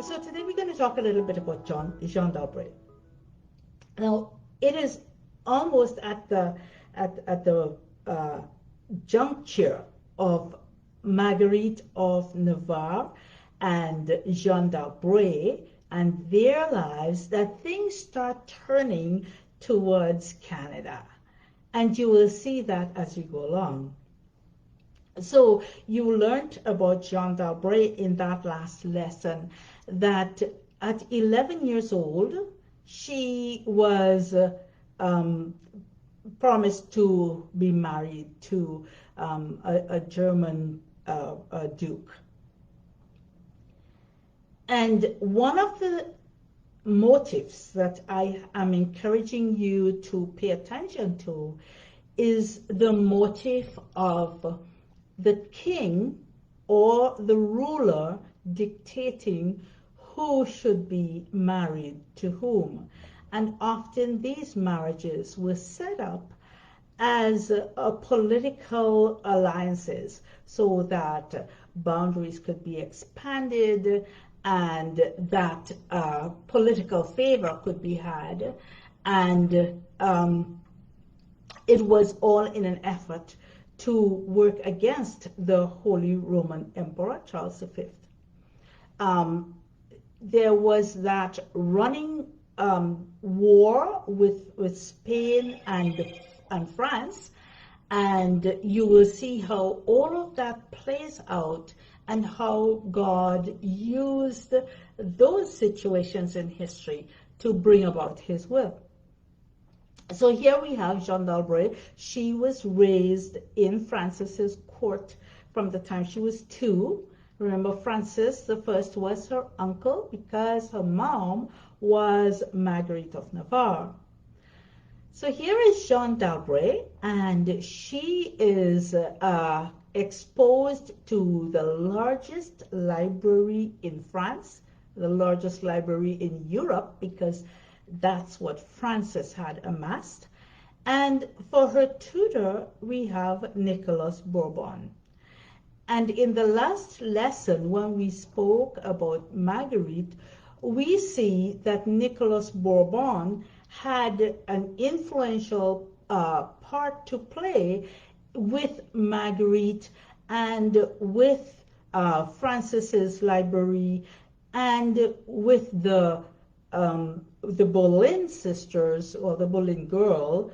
So today we're going to talk a little bit about Jean Dalbruy. Now, it is almost at the juncture of Marguerite of Navarre and Jean Dalbruy and their lives that things start turning towards Canada. And you will see that as we go along. So you learned about Jean Dalbruy in that last lesson that at 11 years old, she was promised to be married to a German duke. And one of the motives that I am encouraging you to pay attention to is the motive of the king or the ruler dictating who should be married to whom. And often these marriages were set up as political alliances so that boundaries could be expanded and that political favor could be had. And it was all in an effort to work against the Holy Roman Emperor, Charles V. There was that running war with Spain and France, and you will see how all of that plays out and how God used those situations in history to bring about his will. So here we have Jean Dalbruy. She was raised in Francis's court from the time she was 2. Remember, Francis I was her uncle because her mom was Marguerite of Navarre. So here is Jean Dalbruy, and she is exposed to the largest library in France, the largest library in Europe, because that's what Francis had amassed. And for her tutor, we have Nicholas Bourbon. And in the last lesson, when we spoke about Marguerite, we see that Nicholas Bourbon had an influential part to play with Marguerite and with Francis's library and with the Boleyn sisters, or the Boleyn girl,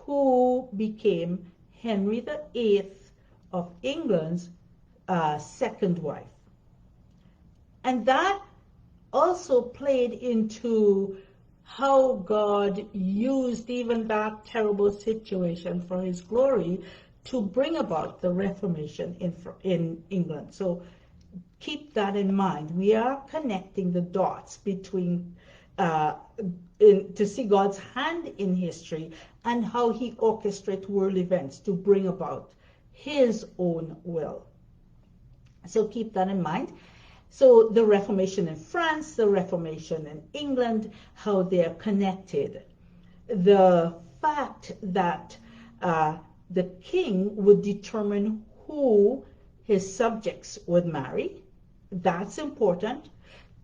who became Henry VIII of England's second wife. And that also played into how God used even that terrible situation for his glory to bring about the Reformation in England. So keep that in mind. We are connecting the dots between to see God's hand in history and how he orchestrates world events to bring about his own will. So keep that in mind. So the Reformation in France, the Reformation in England, how they are connected. The fact that the king would determine who his subjects would marry, that's important.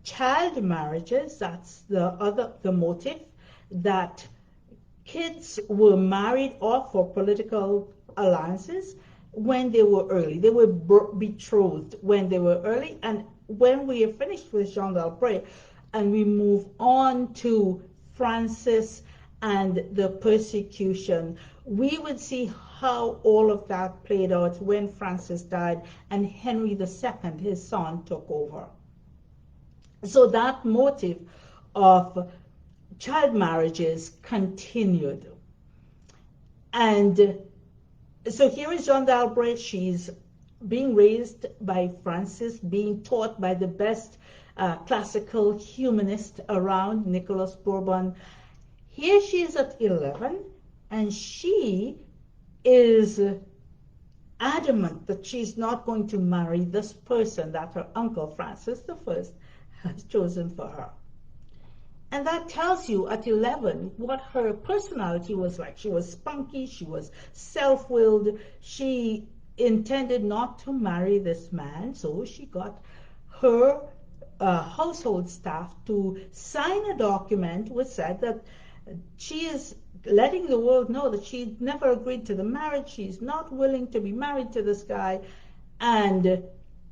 Child marriages, that's the motive, that kids were married off for political alliances when they were early. They were betrothed when they were early. And when we are finished with Jean Dalbruy and we move on to Francis and the persecution, we would see how all of that played out when Francis died and Henry II, his son, took over. So that motive of child marriages continued. And so here is Jean Dalbruy. She's being raised by Francis, being taught by the best classical humanist around, Nicholas Bourbon. Here she is at 11, and she is adamant that she's not going to marry this person that her uncle Francis I has chosen for her. And that tells you at 11 what her personality was like. She was spunky, she was self-willed, she intended not to marry this man, so she got her household staff to sign a document which said that she is letting the world know that she never agreed to the marriage, she's not willing to be married to this guy, and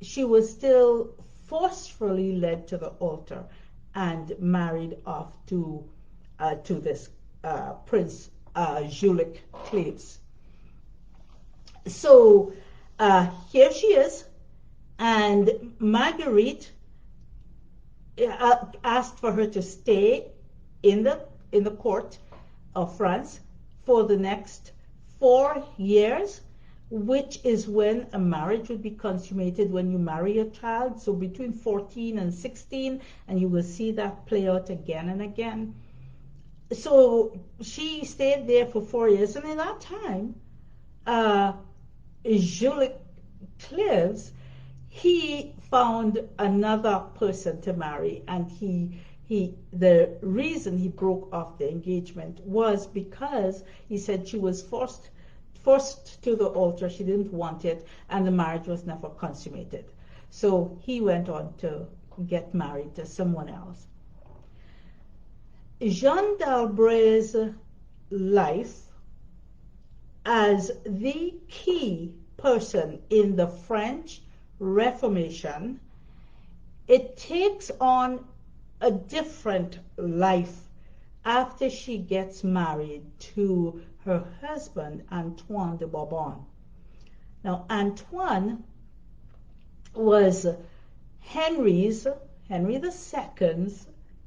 she was still forcefully led to the altar and married off to this Prince Julic Cleves. So here she is, and Marguerite asked for her to stay in the court of France for the next 4 years, which is when a marriage would be consummated when you marry a child, so between 14 and 16, and you will see that play out again and again. So she stayed there for 4 years, and in that time, Julic Cleves, he found another person to marry, and the reason he broke off the engagement was because he said she was forced to the altar, she didn't want it, and the marriage was never consummated. So he went on to get married to someone else. Jean Dalbruy's life as the key person in the French Reformation, it takes on a different life after she gets married to her husband, Antoine de Bourbon. Now, Antoine was Henry II's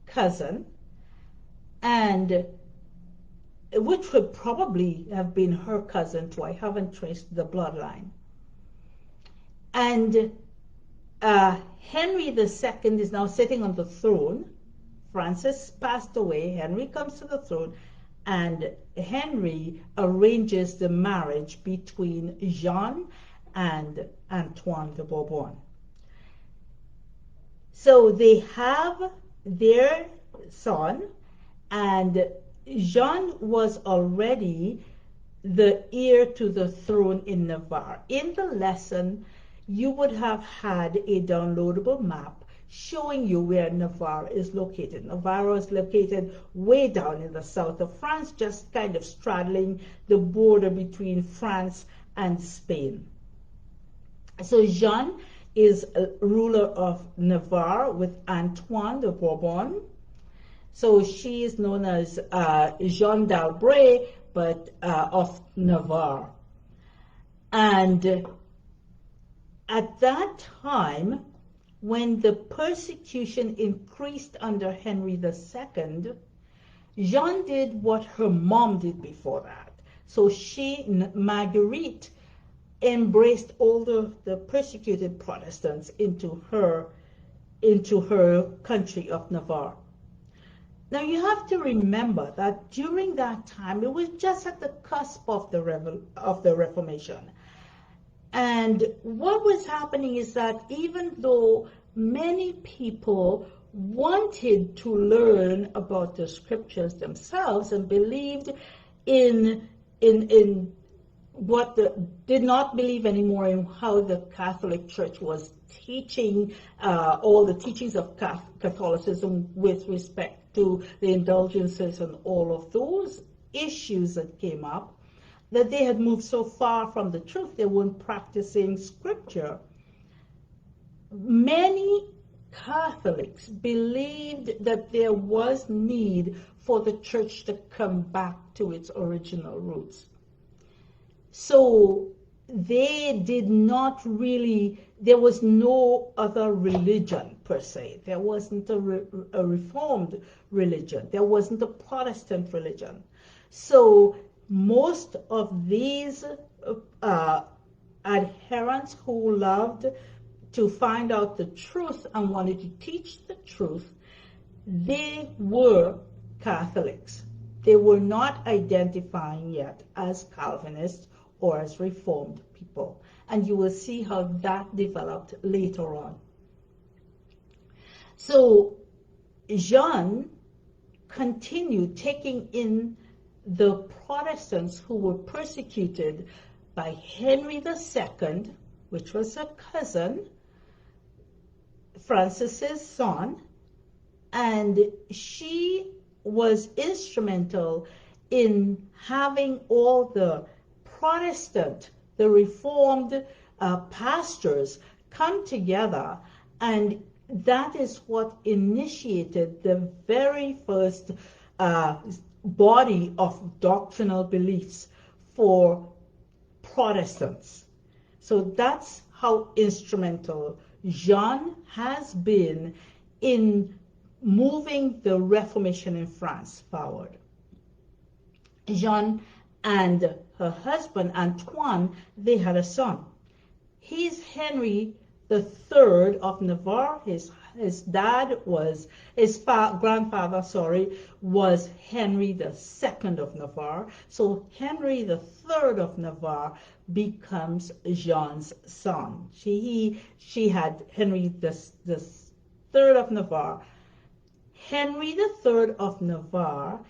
cousin, and which would probably have been her cousin too. I haven't traced the bloodline. And Henry II is now sitting on the throne. Francis passed away, Henry comes to the throne, and Henry arranges the marriage between Jean and Antoine de Bourbon. So they have their son, and Jean was already the heir to the throne in Navarre. In the lesson, you would have had a downloadable map showing you where Navarre is located. Navarre is located way down in the south of France, just kind of straddling the border between France and Spain. So Jean is a ruler of Navarre with Antoine de Bourbon. So she is known as Jean Dalbruy, but of Navarre. And at that time, when the persecution increased under Henry II, Jean did what her mom did before that. So she, Marguerite, embraced all the persecuted Protestants into her country of Navarre. Now you have to remember that during that time, it was just at the cusp of the Reformation. And what was happening is that even though many people wanted to learn about the scriptures themselves and believed in what did not believe anymore in how the Catholic Church was teaching, all the teachings of Catholicism with respect to the indulgences and all of those issues that came up, that they had moved so far from the truth, they weren't practicing scripture. Many Catholics believed that there was need for the church to come back to its original roots. So they did not really, there was no other religion per se. There wasn't a Reformed religion. There wasn't a Protestant religion. So most of these adherents who loved to find out the truth and wanted to teach the truth, they were Catholics. They were not identifying yet as Calvinists or as Reformed people. And you will see how that developed later on. So Jean continued taking in the Protestants who were persecuted by Henry II, which was a cousin, Francis's son, and she was instrumental in having all the Protestant, the Reformed pastors come together, and that is what initiated the very first body of doctrinal beliefs for Protestants. So that's how instrumental Jean has been in moving the Reformation in France forward. Jean and her husband Antoine, they had a son. He's Henry the Third of Navarre. His grandfather, was Henry the Second of Navarre. So Henry the Third of Navarre becomes Jean's son. She had Henry the Third of Navarre. Henry the Third of Navarre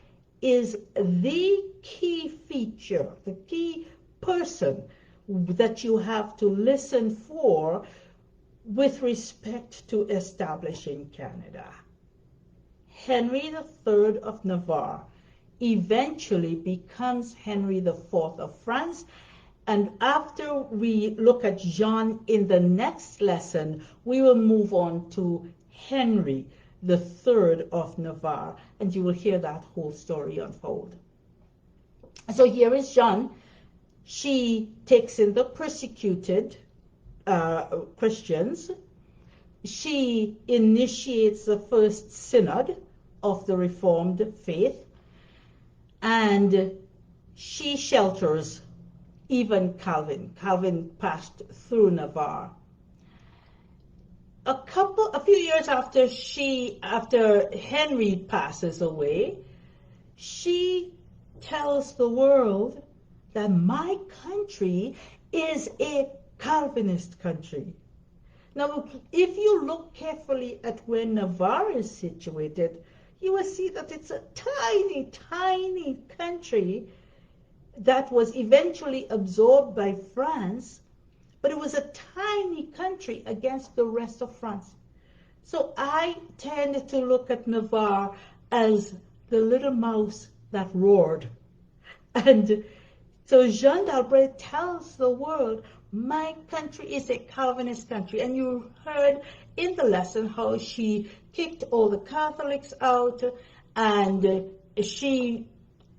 is the key feature, the key person that you have to listen for with respect to establishing Canada. Henry the Third of Navarre eventually becomes Henry the Fourth of France, and after we look at Jean in the next lesson, we will move on to Henry the Third of Navarre, and you will hear that whole story unfold. So here is Jean. She takes in the persecuted Christians. She initiates the first synod of the Reformed faith, and she shelters even Calvin. Calvin passed through Navarre. A few years after Henry passes away, she tells the world that my country is a Calvinist country. Now, if you look carefully at where Navarre is situated, you will see that it's a tiny, tiny country that was eventually absorbed by France, but it was a tiny country against the rest of France. So I tend to look at Navarre as the little mouse that roared. And so Jean Dalbruy tells the world, my country is a Calvinist country. And you heard in the lesson how she kicked all the Catholics out, and she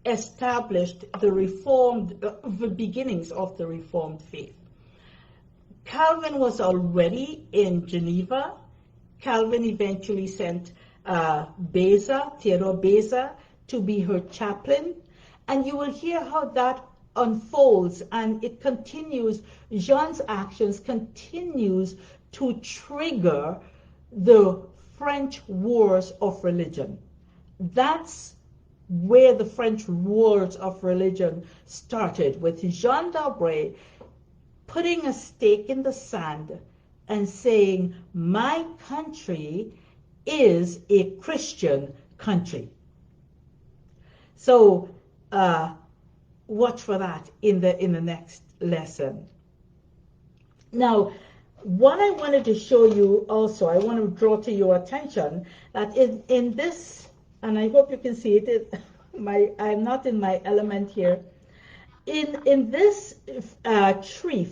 established the beginnings of the Reformed faith. Calvin was already in Geneva. Calvin eventually sent Theodore Beza, to be her chaplain. And you will hear how that unfolds, and it continues. Jean's actions continues to trigger the French wars of religion. That's where the French wars of religion started, with Jean Dalbruy putting a stake in the sand and saying, my country is a Christian country. So watch for that in the next lesson. Now, what I wanted to show you also, I want to draw to your attention that in this, and I hope you can see it, I'm not in my element here. In this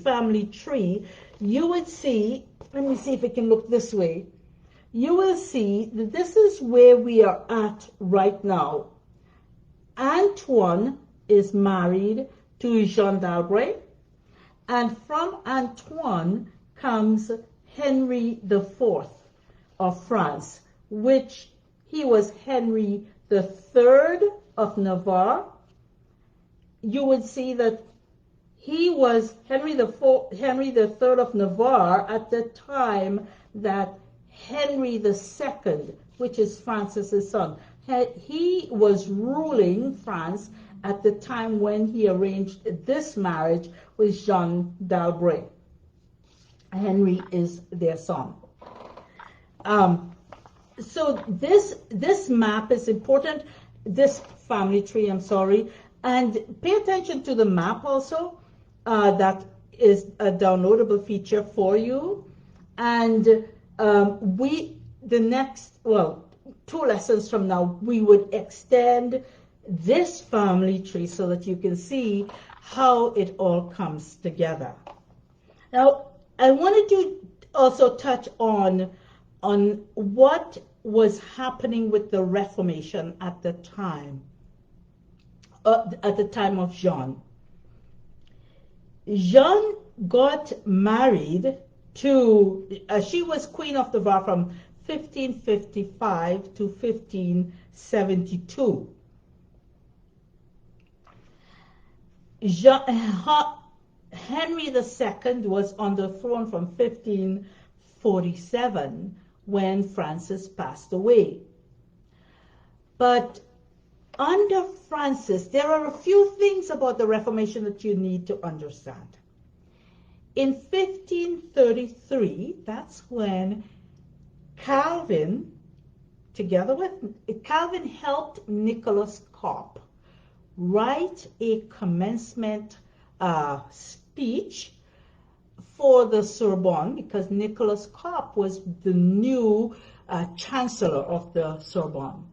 family tree, you would see, let me see if it can look this way. You will see that this is where we are at right now. Antoine is married to Jean Dalbruy, and from Antoine comes Henry IV of France, which he was Henry III of Navarre. You would see that he was Henry III of Navarre at the time that Henry II, which is Francis's son, he was ruling France at the time when he arranged this marriage with Jean Dalbruy. Henry is their son. So this map is important, this family tree, I'm sorry, and pay attention to the map also. That is a downloadable feature for you. And the next, well, 2 lessons from now, we would extend this family tree so that you can see how it all comes together. Now, I wanted to also touch on what was happening with the Reformation at the time of Jean. Jean got married to, she was Queen of Navarre from 1555 to 1572. Henry II was on the throne from 1547 when Francis passed away. But under Francis, there are a few things about the Reformation that you need to understand. In 1533, that's when Calvin helped Nicholas Cop write a commencement speech for the Sorbonne, because Nicholas Cop was the new chancellor of the Sorbonne.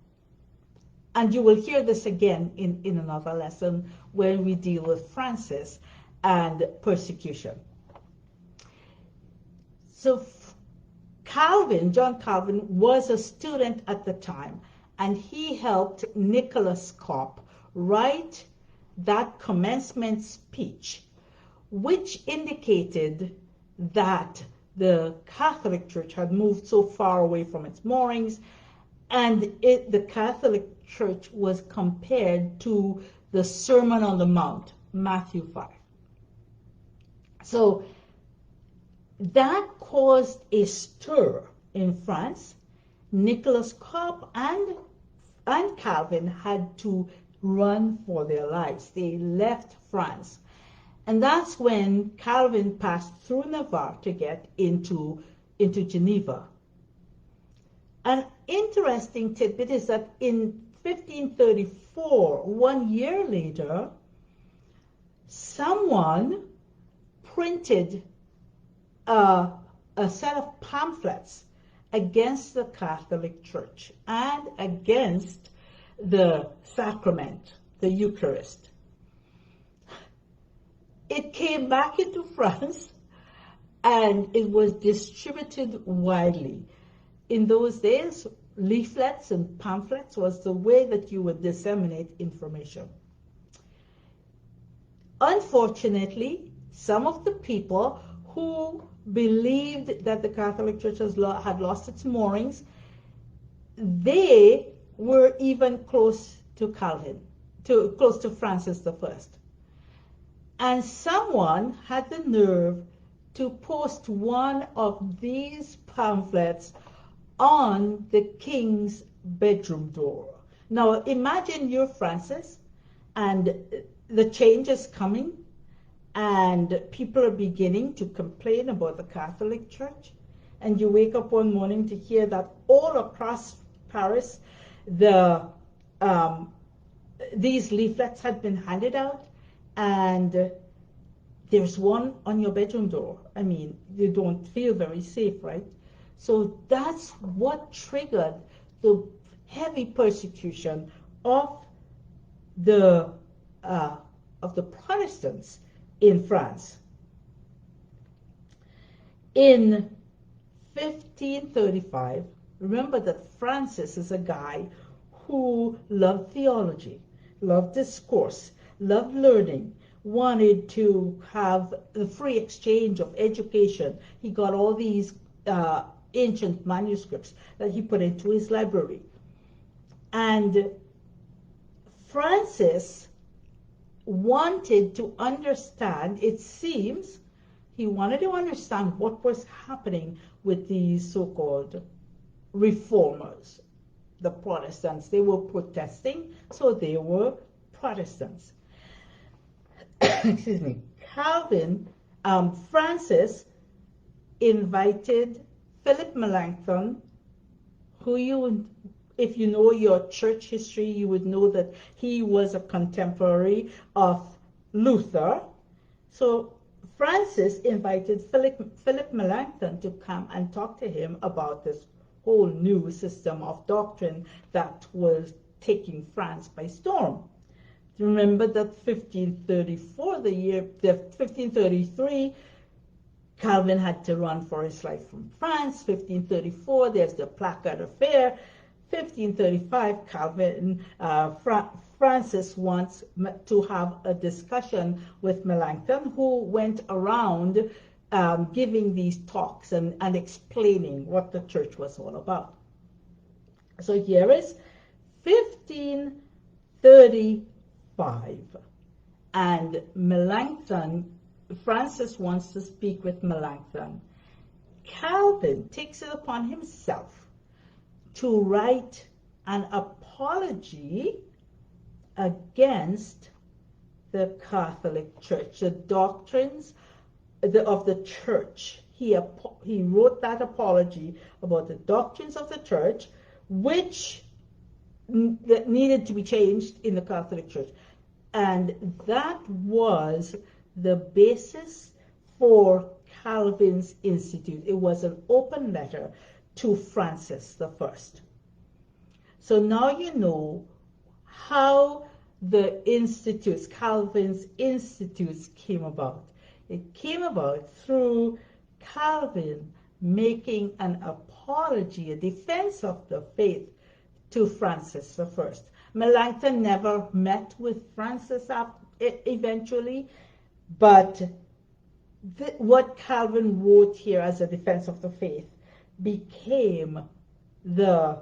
And you will hear this again in another lesson when we deal with Francis and persecution. So John Calvin was a student at the time, and he helped Nicholas Cop write that commencement speech, which indicated that the Catholic Church had moved so far away from its moorings, and the Catholic Church was compared to the Sermon on the Mount, Matthew 5. So that caused a stir in France. Nicholas Cop and Calvin had to run for their lives. They left France. And that's when Calvin passed through Navarre to get into Geneva. An interesting tidbit is that in 1534, 1 year later, someone printed a set of pamphlets against the Catholic Church and against the sacrament, the Eucharist. It came back into France and it was distributed widely. In those days, leaflets and pamphlets was the way that you would disseminate information. Unfortunately, some of the people who believed that the Catholic Church had lost its moorings, they were even close to Calvin, close to Francis I. And someone had the nerve to post one of these pamphlets on the king's bedroom door. Now imagine you're Francis and the change is coming and people are beginning to complain about the Catholic Church, and you wake up one morning to hear that all across Paris these leaflets had been handed out, and there's one on your bedroom door. I mean, you don't feel very safe, right? So that's what triggered the heavy persecution of the Protestants in France. In 1535, remember that Francis is a guy who loved theology, loved discourse, loved learning, wanted to have the free exchange of education. He got all these ancient manuscripts that he put into his library. And Francis wanted to understand, it seems, he wanted to understand what was happening with these so-called reformers, the Protestants. They were protesting, so they were Protestants. Excuse me. Francis invited Philip Melanchthon, who if you know your church history, you would know that he was a contemporary of Luther. So Francis invited Philip Melanchthon to come and talk to him about this whole new system of doctrine that was taking France by storm. Remember that 1534, the 1533, Calvin had to run for his life from France. 1534, there's the Placard Affair. 1535, Francis wants to have a discussion with Melanchthon, who went around giving these talks and explaining what the church was all about. So here is 1535, and Francis wants to speak with Melanchthon. Calvin takes it upon himself to write an apology against the Catholic Church, the doctrines of the church. He wrote that apology about the doctrines of the church, which needed to be changed in the Catholic Church. And that was the basis for Calvin's Institute. It was an open letter to Francis I. So now you know how the institutes, Calvin's institutes, came about. It came about through Calvin making an apology, a defense of the faith to Francis I. Melanchthon never met with Francis eventually, but what Calvin wrote here as a defense of the faith became the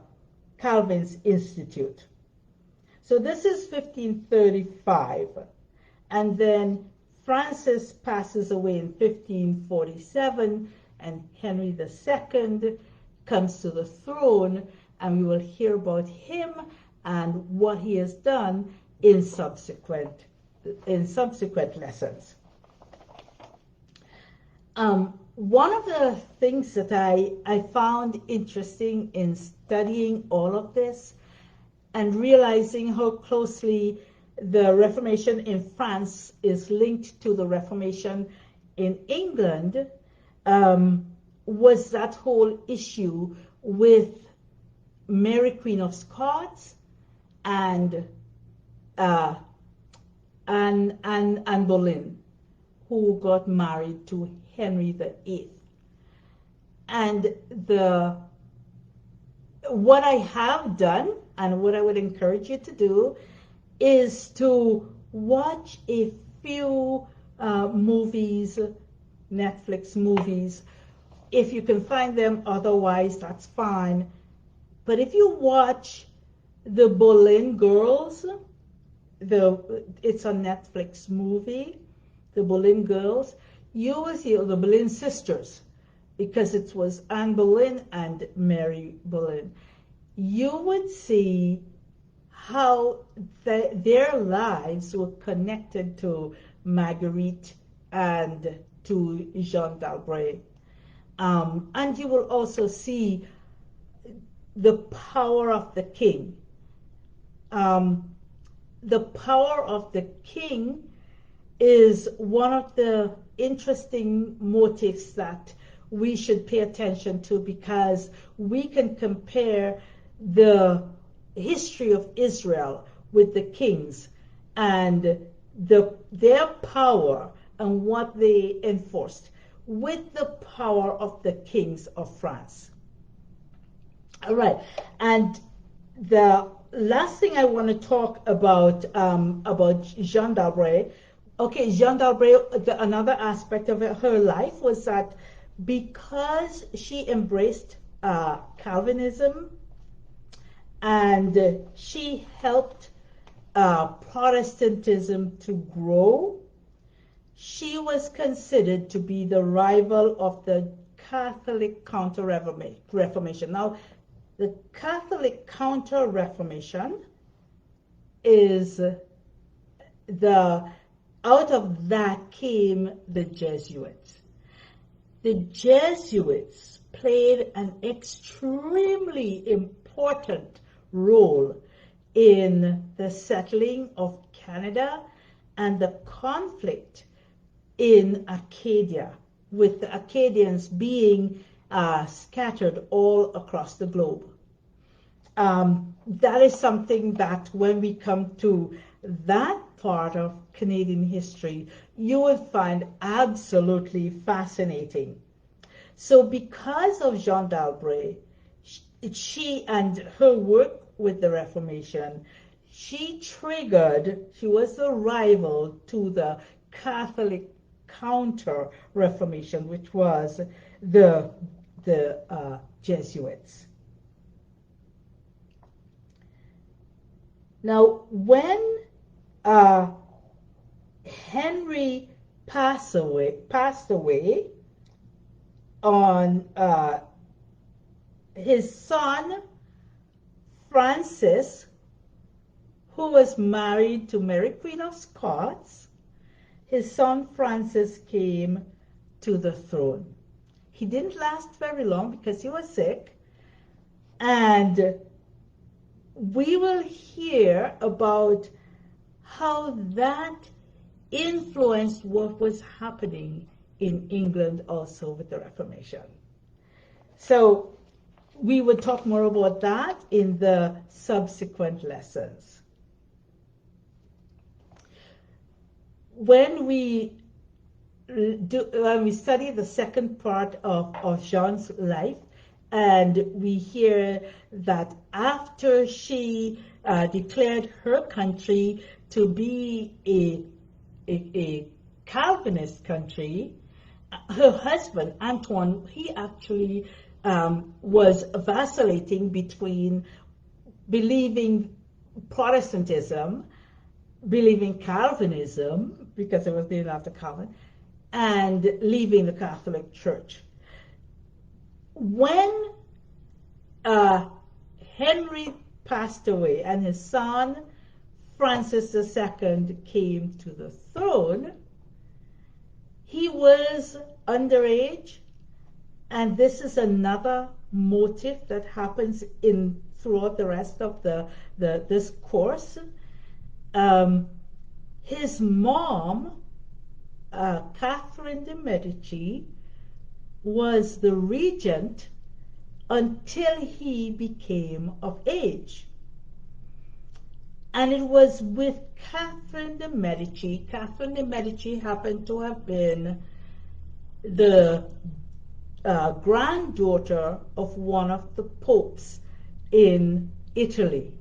Calvin's Institute. So this is 1535, and then Francis passes away in 1547, and Henry II comes to the throne, and we will hear about him and what he has done in subsequent lessons. One of the things that I found interesting in studying all of this and realizing how closely the Reformation in France is linked to the Reformation in England was that whole issue with Mary Queen of Scots and Anne Boleyn, who got married to Henry VIII. And what I have done, and what I would encourage you to do, is to watch a few movies, Netflix movies. If you can find them, otherwise that's fine. But if you watch the Boleyn Girls, it's a Netflix movie, the Boleyn Girls, you will see the Boleyn sisters, because it was Anne Boleyn and Mary Boleyn. You would see how their lives were connected to Marguerite and to Jean Dalbruy. And you will also see the power of the king. The power of the king is one of the interesting motives that we should pay attention to, because we can compare the history of Israel with the kings and their power and what they enforced with the power of the kings of France. All right, and the last thing I want to talk about Jean Dalbruy. Okay, Jean Dalbruy, another aspect of her life was that because she embraced Calvinism and she helped Protestantism to grow, she was considered to be the rival of the Catholic Counter-Reformation. Now, the Catholic Counter-Reformation is out of that came the Jesuits. The Jesuits played an extremely important role in the settling of Canada and the conflict in Acadia, with the Acadians being scattered all across the globe. That is something that when we come to that part of Canadian history, you will find absolutely fascinating. So because of Jean Dalbruy, she and her work with the Reformation, she was the rival to the Catholic counter-Reformation, which was the Jesuits. Now, when Henry passed away on his son Francis, who was married to Mary Queen of Scots, his son Francis came to the throne. He didn't last very long because he was sick, and we will hear about how that influenced what was happening in England also with the Reformation. So we will talk more about that in the subsequent lessons. When we study the second part of Jean's life, and we hear that after she declared her country to be a Calvinist country, her husband, Antoine, he actually was vacillating between believing Protestantism, believing Calvinism, because it was named after Calvin, and leaving the Catholic Church. When Henry passed away and his son Francis II came to the throne, he was underage, and this is another motive that happens throughout the rest of this course. His mom, Catherine de Medici, was the regent until he became of age. And it was with Catherine de Medici. Catherine de Medici happened to have been the granddaughter of one of the popes in Italy.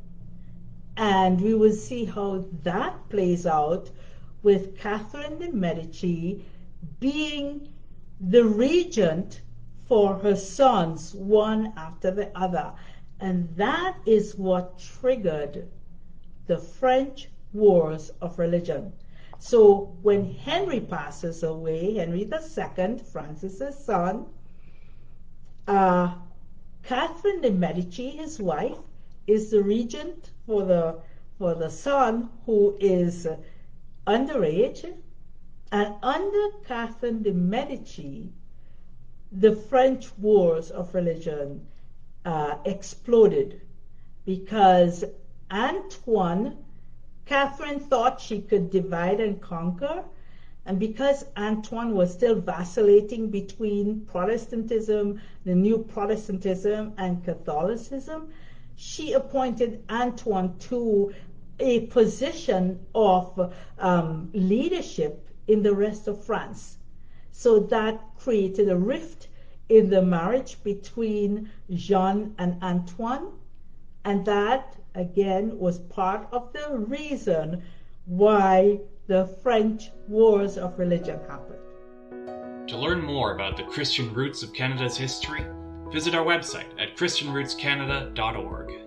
And we will see how that plays out with Catherine de Medici being the regent for her sons, one after the other. And that is what triggered the French Wars of Religion. So when Henry passes away, Henry II, Francis's son, Catherine de Medici, his wife, is the regent for the son who is underage. And under Catherine de Medici, the French Wars of Religion exploded because Catherine thought she could divide and conquer, and because Antoine was still vacillating between Protestantism, the new Protestantism, and Catholicism, she appointed Antoine to a position of leadership in the rest of France. So that created a rift in the marriage between Jean and Antoine, and that again was part of the reason why the French Wars of Religion happened. To learn more about the Christian roots of Canada's history, visit our website at christianrootscanada.org.